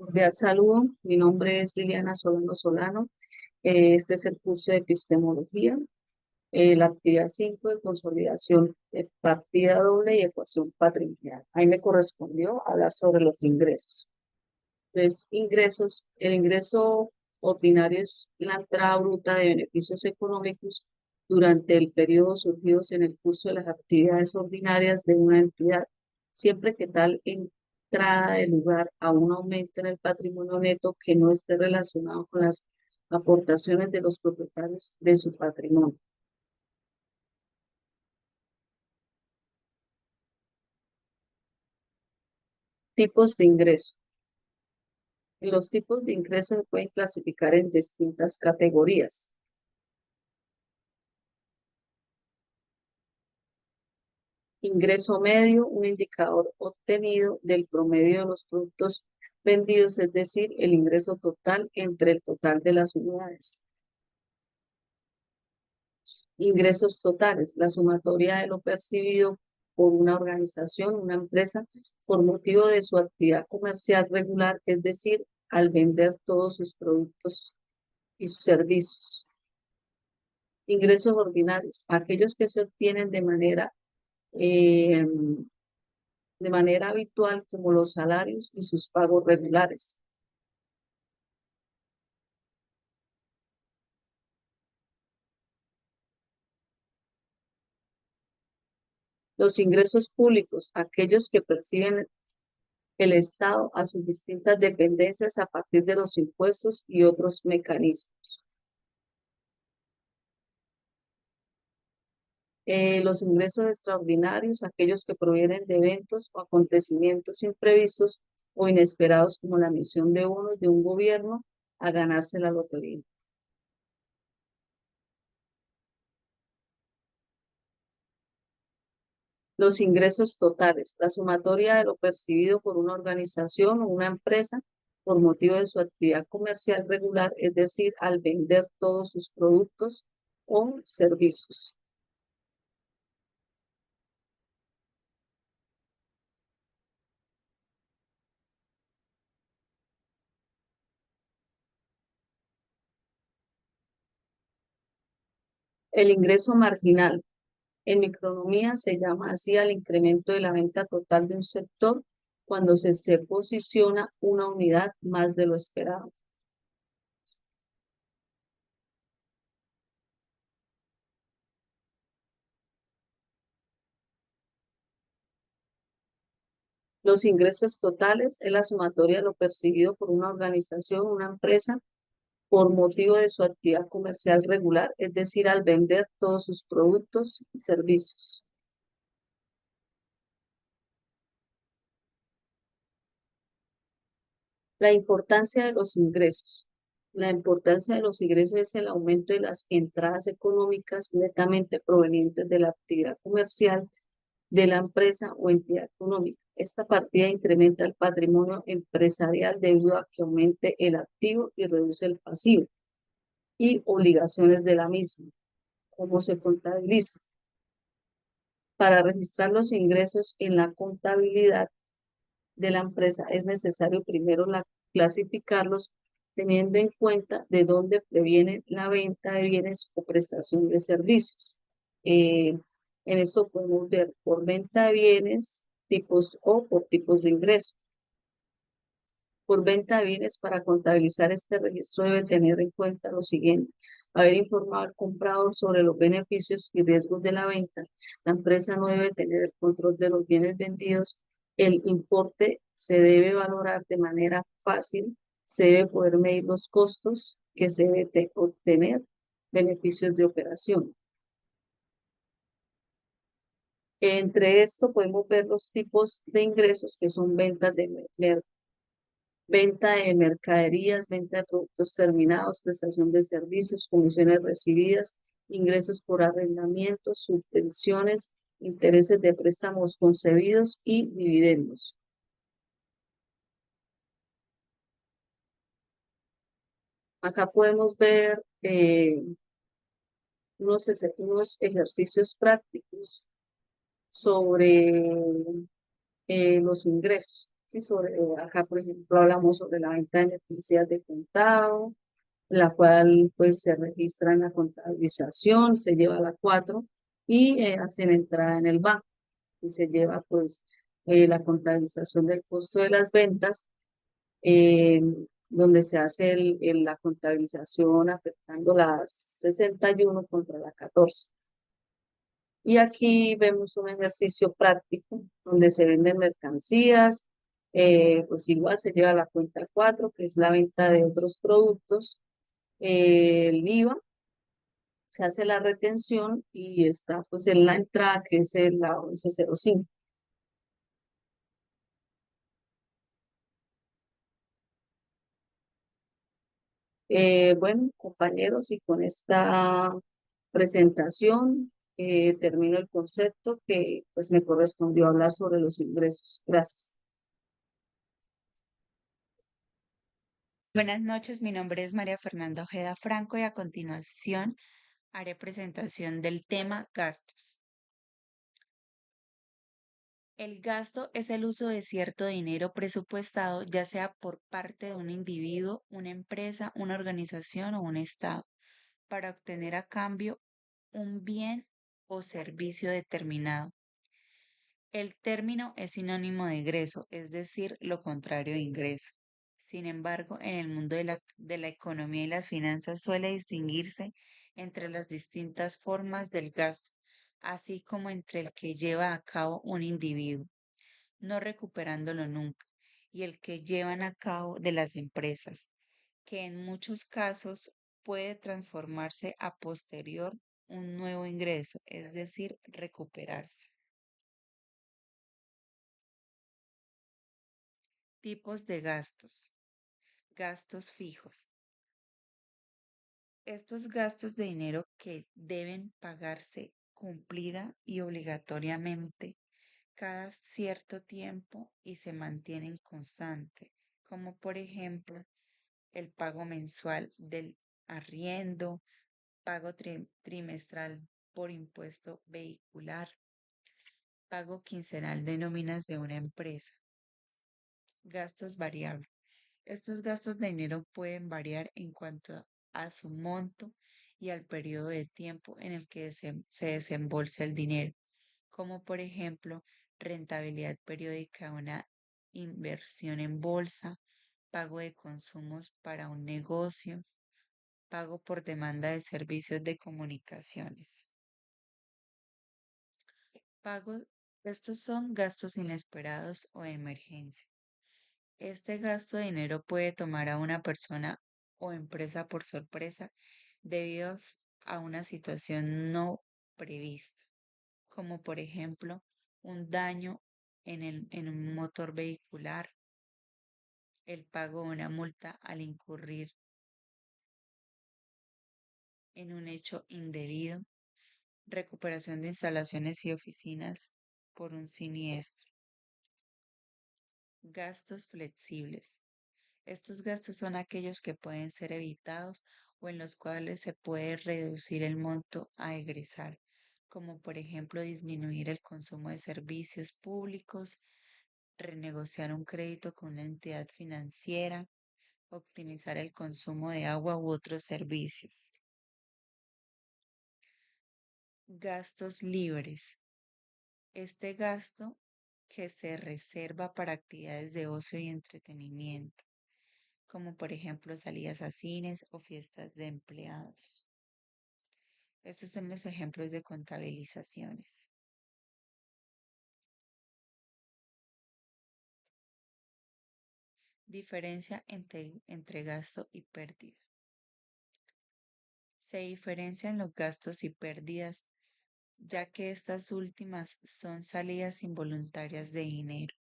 Cordial saludo, mi nombre es Liliana Solano Solano. Este es el curso de epistemología, la actividad 5 de consolidación de partida doble y ecuación patrimonial. Ahí me correspondió hablar sobre los ingresos. Entonces, ingresos, el ingreso ordinario es la entrada bruta de beneficios económicos durante el periodo surgidos en el curso de las actividades ordinarias de una entidad, siempre que tal entrada dé lugar a un aumento en el patrimonio neto que no esté relacionado con las aportaciones de los propietarios de su patrimonio. Tipos de ingreso. Los tipos de ingreso se pueden clasificar en distintas categorías. Ingreso medio, un indicador obtenido del promedio de los productos vendidos, es decir, el ingreso total entre el total de las unidades. Ingresos totales, la sumatoria de lo percibido por una organización, una empresa, por motivo de su actividad comercial regular, es decir, al vender todos sus productos y sus servicios. Ingresos ordinarios, aquellos que se obtienen eh, de manera habitual, como los salarios y sus pagos regulares. Los ingresos públicos, aquellos que perciben el Estado a sus distintas dependencias a partir de los impuestos y otros mecanismos. Los ingresos extraordinarios, aquellos que provienen de eventos o acontecimientos imprevistos o inesperados, como la emisión de bonos de un gobierno a ganarse la lotería. Los ingresos totales, la sumatoria de lo percibido por una organización o una empresa por motivo de su actividad comercial regular, es decir, al vender todos sus productos o servicios. El ingreso marginal, en microeconomía se llama así al incremento de la venta total de un sector cuando se posiciona una unidad más de lo esperado. Los ingresos totales es la sumatoria de lo percibido por una organización, una empresa, por motivo de su actividad comercial regular, es decir, al vender todos sus productos y servicios. La importancia de los ingresos. La importancia de los ingresos es el aumento de las entradas económicas netamente provenientes de la actividad comercial de la empresa o entidad económica. Esta partida incrementa el patrimonio empresarial debido a que aumente el activo y reduce el pasivo y obligaciones de la misma. ¿Cómo se contabiliza? Para registrar los ingresos en la contabilidad de la empresa es necesario primero clasificarlos teniendo en cuenta de dónde previene la venta de bienes o prestación de servicios. En esto podemos ver por venta de bienes, tipos o por tipos de ingresos. Por venta de bienes, para contabilizar este registro debe tener en cuenta lo siguiente: haber informado al comprador sobre los beneficios y riesgos de la venta. La empresa no debe tener el control de los bienes vendidos. El importe se debe valorar de manera fácil. Se debe poder medir los costos que se debe obtener beneficios de operación. Entre esto podemos ver los tipos de ingresos que son venta de mercaderías, venta de productos terminados, prestación de servicios, comisiones recibidas, ingresos por arrendamientos, subvenciones, intereses de préstamos concebidos y dividendos. Acá podemos ver unos ejercicios prácticos sobre los ingresos. Sí, acá, por ejemplo, hablamos sobre la venta de mercancías de contado, la cual pues se registra en la contabilización, se lleva a la 4 y hace la entrada en el banco y se lleva pues la contabilización del costo de las ventas, eh, donde se hace la contabilización afectando las 61 contra la 14. Y aquí vemos un ejercicio práctico donde se venden mercancías, pues igual se lleva la cuenta 4 que es la venta de otros productos, el IVA, se hace la retención y está pues en la entrada que es la 1105. Bueno, compañeros, y con esta presentación termino el concepto que pues me correspondió hablar sobre los ingresos. Gracias. Buenas noches, mi nombre es María Fernanda Ojeda Franco y a continuación haré presentación del tema gastos. El gasto es el uso de cierto dinero presupuestado, ya sea por parte de un individuo, una empresa, una organización o un estado, para obtener a cambio un bien o servicio determinado. El término es sinónimo de egreso, es decir, lo contrario de ingreso. Sin embargo, en el mundo de la economía y las finanzas suele distinguirse entre las distintas formas del gasto, así como entre el que lleva a cabo un individuo, no recuperándolo nunca, y el que llevan a cabo de las empresas, que en muchos casos puede transformarse a posterior un nuevo ingreso, es decir, recuperarse. Tipos de gastos. Gastos fijos. Estos gastos de dinero que deben pagarse cumplida y obligatoriamente cada cierto tiempo y se mantienen constantes, como por ejemplo el pago mensual del arriendo, pago trimestral por impuesto vehicular, pago quincenal de nóminas de una empresa. Gastos variables. Estos gastos de dinero pueden variar en cuanto a su monto y al periodo de tiempo en el que se desembolsa el dinero, como por ejemplo rentabilidad periódica de una inversión en bolsa, pago de consumos para un negocio, pago por demanda de servicios de comunicaciones. Pagos, estos son gastos inesperados o de emergencia. Este gasto de dinero puede tomar a una persona o empresa por sorpresa debido a una situación no prevista, como por ejemplo un daño en un motor vehicular, el pago de una multa al incurrir en un hecho indebido, recuperación de instalaciones y oficinas por un siniestro. Gastos flexibles. Estos gastos son aquellos que pueden ser evitados o en los cuales se puede reducir el monto a egresar, como por ejemplo disminuir el consumo de servicios públicos, renegociar un crédito con una entidad financiera, optimizar el consumo de agua u otros servicios. Gastos libres. Este gasto que se reserva para actividades de ocio y entretenimiento, como por ejemplo salidas a cines o fiestas de empleados. Estos son los ejemplos de contabilizaciones. Diferencia entre gasto y pérdida. Se diferencian los gastos y pérdidas, ya que estas últimas son salidas involuntarias de dinero.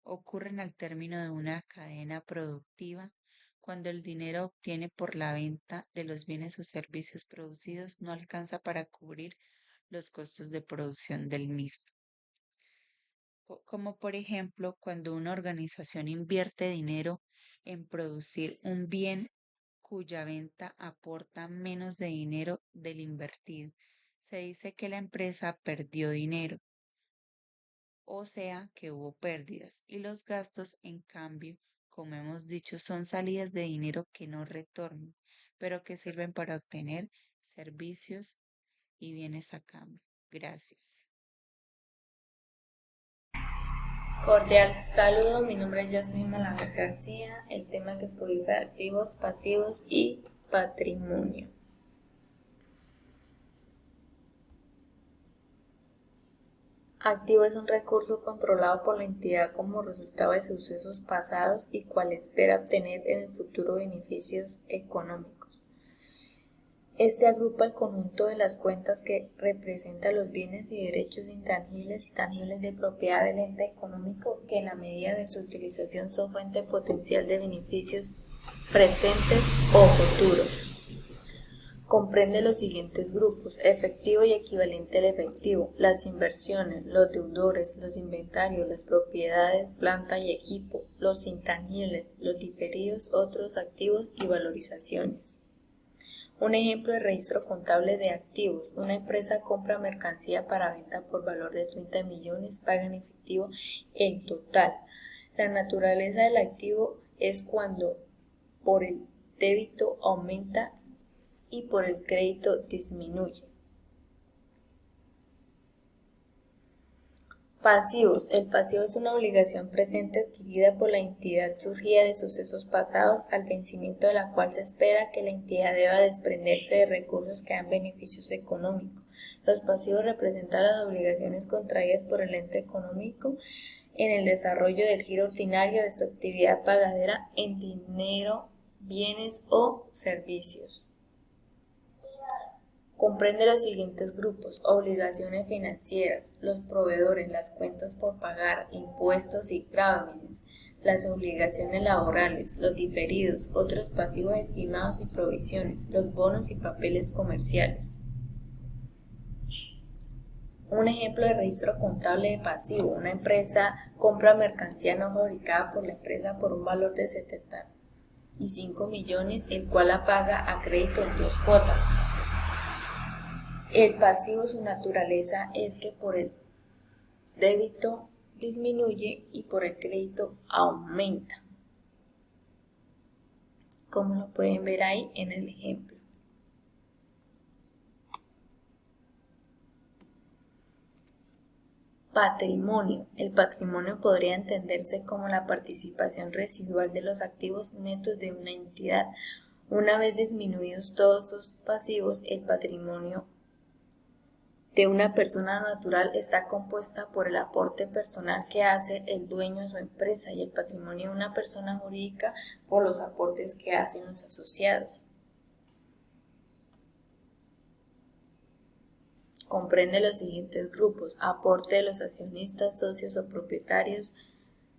Ocurren al término de una cadena productiva cuando el dinero obtiene por la venta de los bienes o servicios producidos no alcanza para cubrir los costos de producción del mismo. Como por ejemplo cuando una organización invierte dinero en producir un bien cuya venta aporta menos de dinero del invertido. Se dice que la empresa perdió dinero o sea que hubo pérdidas, y los gastos, en cambio, como hemos dicho, son salidas de dinero que no retornan, pero que sirven para obtener servicios y bienes a cambio. Gracias. Cordial saludo, mi nombre es Yasmín Malaver García. El tema que escogí fue activos, pasivos y patrimonio. Activo es un recurso controlado por la entidad como resultado de sucesos pasados y cual espera obtener en el futuro beneficios económicos. Este agrupa el conjunto de las cuentas que representa los bienes y derechos intangibles y tangibles de propiedad del ente económico que en la medida de su utilización son fuente potencial de beneficios presentes o futuros. Comprende los siguientes grupos: efectivo y equivalente al efectivo, las inversiones, los deudores, los inventarios, las propiedades, planta y equipo, los intangibles, los diferidos, otros activos y valorizaciones. Un ejemplo de registro contable de activos: una empresa compra mercancía para venta por valor de 30 millones, paga en efectivo el total. La naturaleza del activo es cuando por el débito aumenta y por el crédito disminuye. Pasivos. El pasivo es una obligación presente adquirida por la entidad surgida de sucesos pasados, al vencimiento de la cual se espera que la entidad deba desprenderse de recursos que dan beneficios económicos. Los pasivos representan las obligaciones contraídas por el ente económico en el desarrollo del giro ordinario de su actividad pagadera en dinero, bienes o servicios. Comprende los siguientes grupos: obligaciones financieras, los proveedores, las cuentas por pagar, impuestos y gravámenes, las obligaciones laborales, los diferidos, otros pasivos estimados y provisiones, los bonos y papeles comerciales. Un ejemplo de registro contable de pasivo: una empresa compra mercancía no fabricada por la empresa por un valor de 75 millones, el cual la paga a crédito en 2 cuotas. El pasivo, su naturaleza es que por el débito disminuye y por el crédito aumenta, como lo pueden ver ahí en el ejemplo. Patrimonio. El patrimonio podría entenderse como la participación residual de los activos netos de una entidad. Una vez disminuidos todos sus pasivos, el patrimonio de una persona natural está compuesta por el aporte personal que hace el dueño a su empresa y el patrimonio de una persona jurídica por los aportes que hacen los asociados. Comprende los siguientes grupos: aporte de los accionistas, socios o propietarios,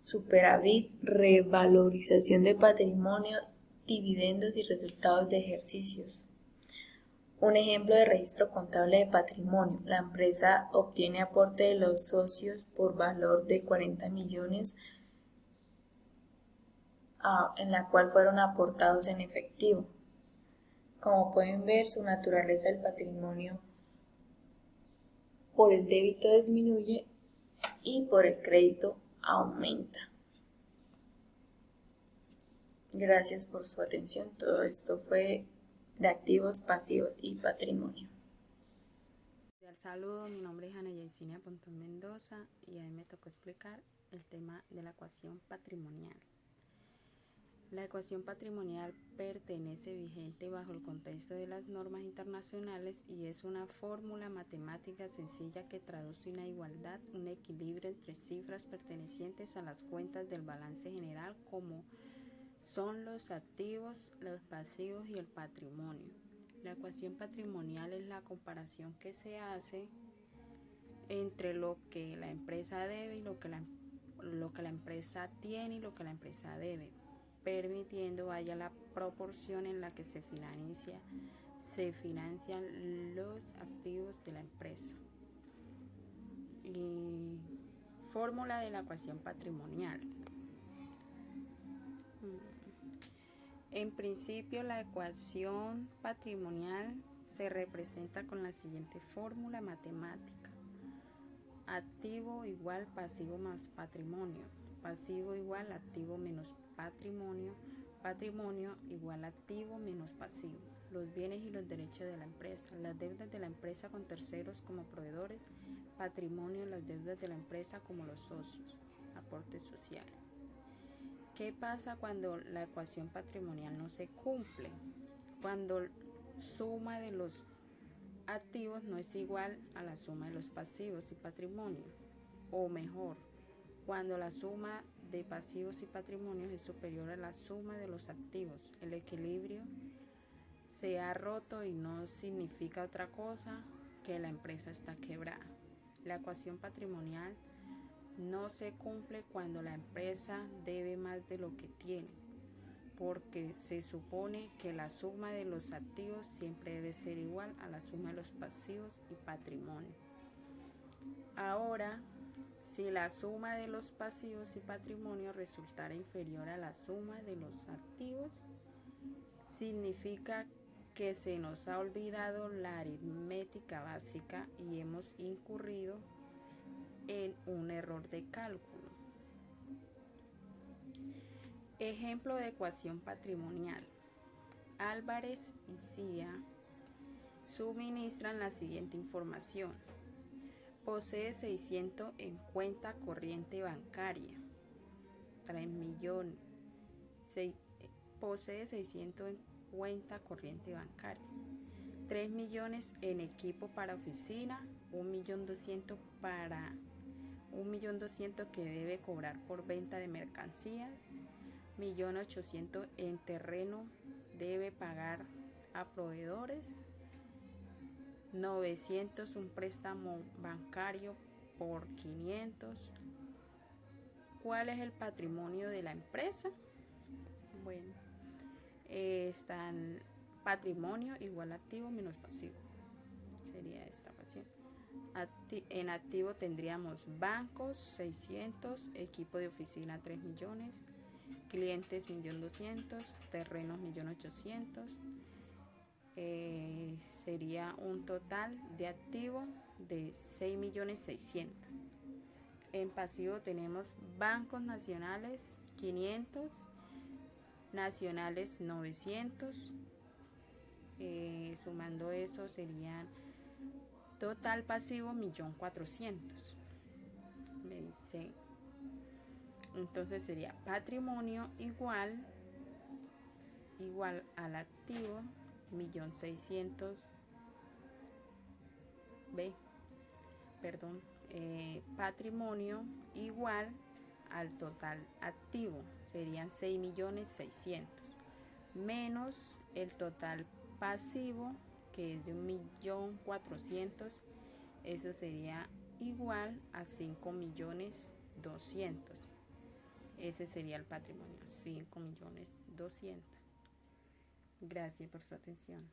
superávit, revalorización de patrimonio, dividendos y resultados de ejercicios. Un ejemplo de registro contable de patrimonio: la empresa obtiene aporte de los socios por valor de 40 millones, en la cual fueron aportados en efectivo. Como pueden ver, su naturaleza del patrimonio por el débito disminuye y por el crédito aumenta. Gracias por su atención. Todo esto fue de activos, pasivos y patrimonio. Saludos, mi nombre es Ana Yesenia Pontón Mendoza y a mí me tocó explicar el tema de la ecuación patrimonial. La ecuación patrimonial pertenece vigente bajo el contexto de las normas internacionales y es una fórmula matemática sencilla que traduce una igualdad, un equilibrio entre cifras pertenecientes a las cuentas del balance general como son los activos, los pasivos y el patrimonio. La ecuación patrimonial es la comparación que se hace entre lo que la empresa debe y lo que la empresa tiene y lo que la empresa debe, permitiendo haya la proporción en la que se financian los activos de la empresa. Y fórmula de la ecuación patrimonial. En principio, la ecuación patrimonial se representa con la siguiente fórmula matemática. activo igual pasivo más patrimonio, pasivo igual activo menos patrimonio, patrimonio igual activo menos pasivo. Los bienes y los derechos de la empresa, las deudas de la empresa con terceros como proveedores, patrimonio, las deudas de la empresa como los socios, aportes sociales. ¿Qué pasa cuando la ecuación patrimonial no se cumple? Cuando suma de los activos no es igual a la suma de los pasivos y patrimonio, o mejor, cuando la suma de pasivos y patrimonios es superior a la suma de los activos, el equilibrio se ha roto y no significa otra cosa que la empresa está quebrada. La ecuación patrimonial no se cumple cuando la empresa debe más de lo que tiene, porque se supone que la suma de los activos siempre debe ser igual a la suma de los pasivos y patrimonio. Ahora, si la suma de los pasivos y patrimonio resultara inferior a la suma de los activos, significa que se nos ha olvidado la aritmética básica y hemos incurrido en un error de cálculo. Ejemplo de ecuación patrimonial. Álvarez y Cía suministran la siguiente información. Posee 600 en cuenta corriente bancaria. 3 millones. Posee 600 en cuenta corriente bancaria. 3 millones en equipo para oficina. 1.200.000 para 1.200.000 que debe cobrar por venta de mercancías. 1.800.000 en terreno debe pagar a proveedores. 900 un préstamo bancario por 500. ¿Cuál es el patrimonio de la empresa? Bueno, están patrimonio igual activo menos pasivo. Sería esta ecuación. En activo tendríamos bancos 600, equipo de oficina 3 millones, clientes 1.200.000, terrenos 1.800.000. Sería un total de activo de 6.600.000. En pasivo tenemos bancos nacionales 500, nacionales 900. Sumando eso serían total pasivo 1.400.000. Me dice, entonces sería patrimonio igual al activo 1.600.000. Patrimonio igual al total activo, serían 6.600.000 menos el total pasivo, que es de 1.400.000. Eso sería igual a 5.200.000. Ese sería el patrimonio, 5.200.000. Gracias por su atención.